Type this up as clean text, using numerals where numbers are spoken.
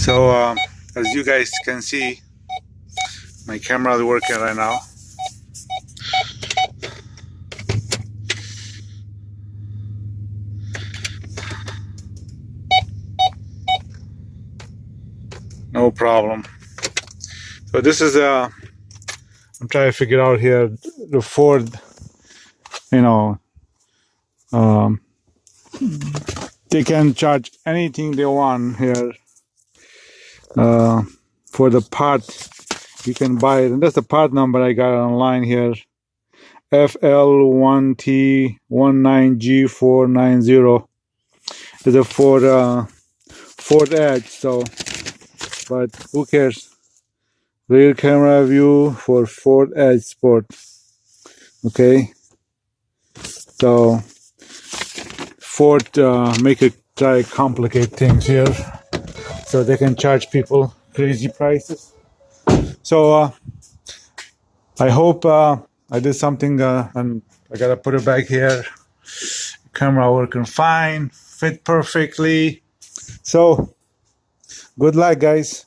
So as you guys can see, my camera is working right now. No problem. So this is I'm trying to figure out here the Ford, they can charge anything they want here for the part. You can buy it, and that's the part number I got online here, FL1T19G490. Is a Ford Edge. So, but who cares? Rear camera view for Ford Edge Sport. Okay, so Ford make it try to complicate things here, so they can charge people crazy prices. So I hope I did something, and I gotta put it back here. Camera working fine, fit perfectly. So good luck, guys.